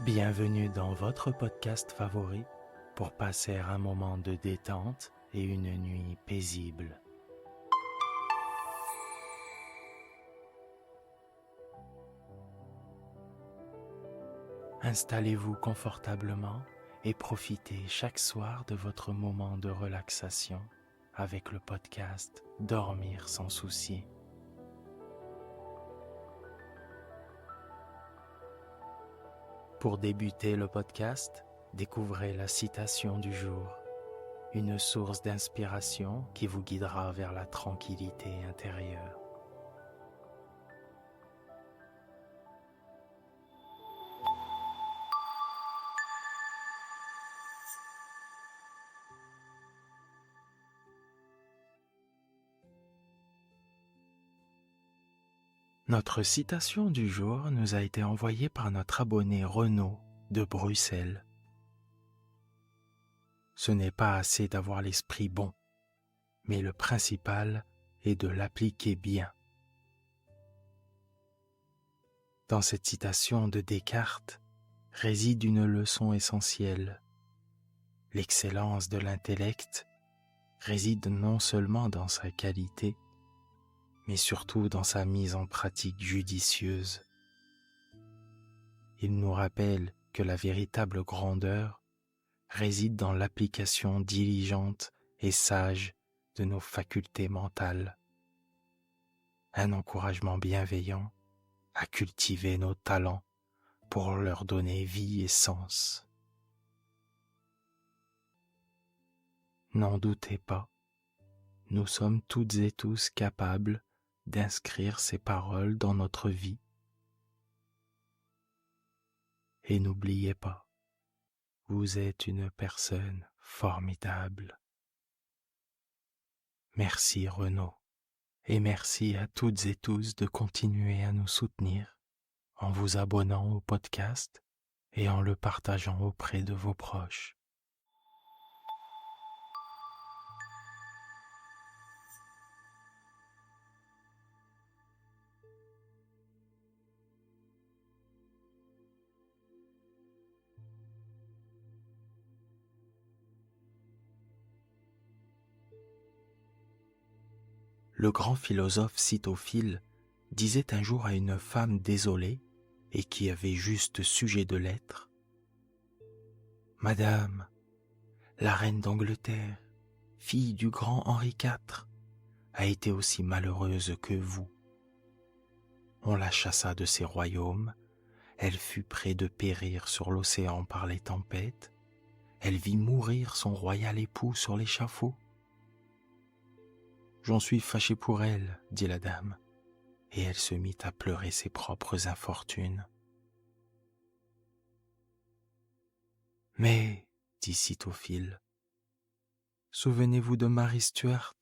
Bienvenue dans votre podcast favori pour passer un moment de détente et une nuit paisible. Installez-vous confortablement et profitez chaque soir de votre moment de relaxation avec le podcast Dormir sans souci. Pour débuter le podcast, découvrez la citation du jour, une source d'inspiration qui vous guidera vers la tranquillité intérieure. Notre citation du jour nous a été envoyée par notre abonné Renaud de Bruxelles. Ce n'est pas assez d'avoir l'esprit bon, mais le principal est de l'appliquer bien. Dans cette citation de Descartes réside une leçon essentielle. L'excellence de l'intellect réside non seulement dans sa qualité, mais surtout dans sa mise en pratique judicieuse. Il nous rappelle que la véritable grandeur réside dans l'application diligente et sage de nos facultés mentales. Un encouragement bienveillant à cultiver nos talents pour leur donner vie et sens. N'en doutez pas, nous sommes toutes et tous capables d'inscrire ces paroles dans notre vie. Et n'oubliez pas, vous êtes une personne formidable. Merci Renaud, et merci à toutes et tous de continuer à nous soutenir en vous abonnant au podcast et en le partageant auprès de vos proches. Le grand philosophe Citophile disait un jour à une femme désolée et qui avait juste sujet de l'être : « Madame, la reine d'Angleterre, fille du grand Henri IV, a été aussi malheureuse que vous. On la chassa de ses royaumes, elle fut près de périr sur l'océan par les tempêtes, elle vit mourir son royal époux sur l'échafaud. J'en suis fâché pour elle, dit la dame, et elle se mit à pleurer ses propres infortunes. Mais, dit Citophile, souvenez-vous de Mary Stuart.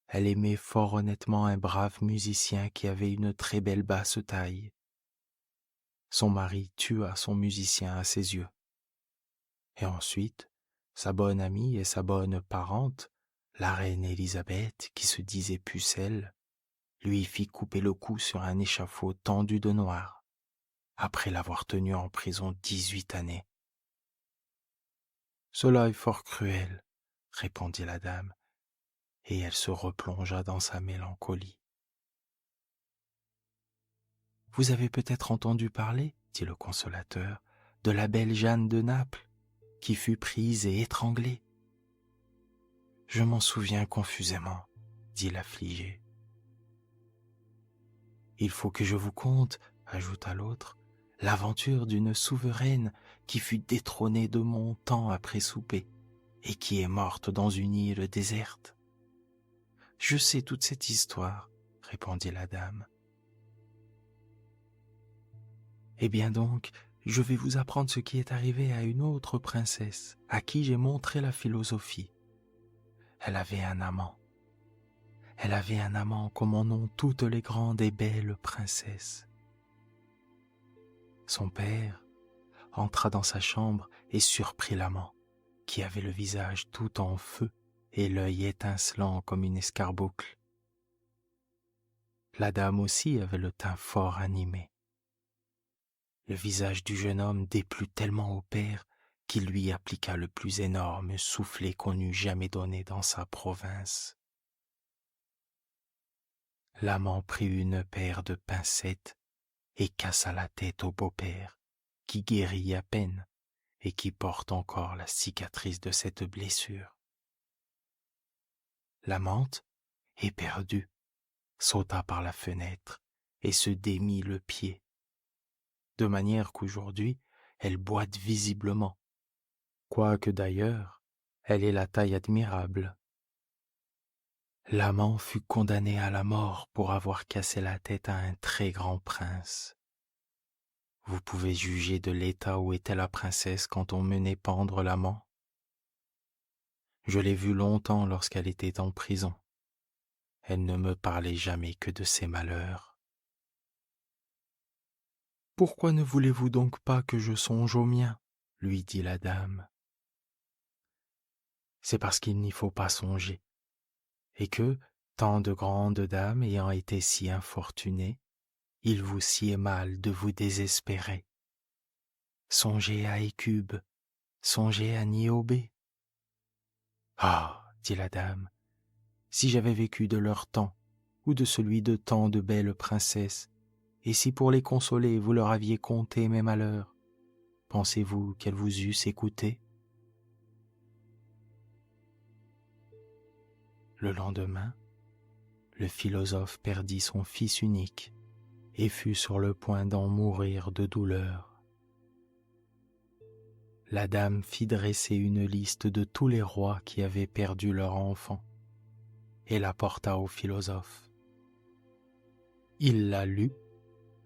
Elle aimait fort honnêtement un brave musicien qui avait une très belle basse taille. Son mari tua son musicien à ses yeux. Et ensuite, sa bonne amie et sa bonne parente, la reine Élisabeth, qui se disait pucelle, lui fit couper le cou sur un échafaud tendu de noir, après l'avoir tenu en prison 18 années. « Cela est fort cruel, » répondit la dame, et elle se replongea dans sa mélancolie. « Vous avez peut-être entendu parler, dit le consolateur, de la belle Jeanne de Naples, qui fut prise et étranglée. »« Je m'en souviens confusément, » dit l'affligé. « Il faut que je vous conte, » ajouta l'autre, « l'aventure d'une souveraine qui fut détrônée de mon temps après souper et qui est morte dans une île déserte. »« Je sais toute cette histoire, » répondit la dame. « Eh bien donc, je vais vous apprendre ce qui est arrivé à une autre princesse, à qui j'ai montré la philosophie. Elle avait un amant. Elle avait un amant comme en ont toutes les grandes et belles princesses. Son père entra dans sa chambre et surprit l'amant, qui avait le visage tout en feu et l'œil étincelant comme une escarboucle. La dame aussi avait le teint fort animé. Le visage du jeune homme déplut tellement au père qu'il lui appliqua le plus énorme soufflet qu'on eût jamais donné dans sa province. L'amant prit une paire de pincettes et cassa la tête au beau-père, qui guérit à peine et qui porte encore la cicatrice de cette blessure. L'amante, éperdue, sauta par la fenêtre et se démit le pied, de manière qu'aujourd'hui elle boite visiblement, quoique d'ailleurs elle ait la taille admirable. L'amant fut condamné à la mort pour avoir cassé la tête à un très grand prince. Vous pouvez juger de l'état où était la princesse quand on menait pendre l'amant. Je l'ai vue longtemps lorsqu'elle était en prison. Elle ne me parlait jamais que de ses malheurs. « Pourquoi ne voulez-vous donc pas que je songe au mien ?» lui dit la dame. « C'est parce qu'il n'y faut pas songer, et que, tant de grandes dames ayant été si infortunées, il vous sied mal de vous désespérer. Songez à Hécube, songez à Niobé. »« Ah, dit la dame, si j'avais vécu de leur temps, ou de celui de tant de belles princesses, et si pour les consoler vous leur aviez conté mes malheurs, pensez-vous qu'elles vous eussent écouté ?» Le lendemain, le philosophe perdit son fils unique et fut sur le point d'en mourir de douleur. La dame fit dresser une liste de tous les rois qui avaient perdu leur enfant et la porta au philosophe. Il la lut,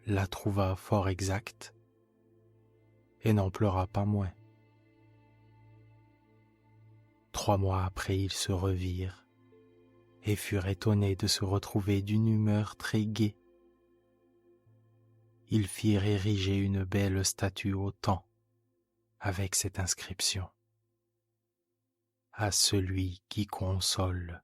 la trouva fort exacte et n'en pleura pas moins. 3 mois après, ils se revirent et furent étonnés de se retrouver d'une humeur très gaie. Ils firent ériger une belle statue au temple avec cette inscription: « À celui qui console. »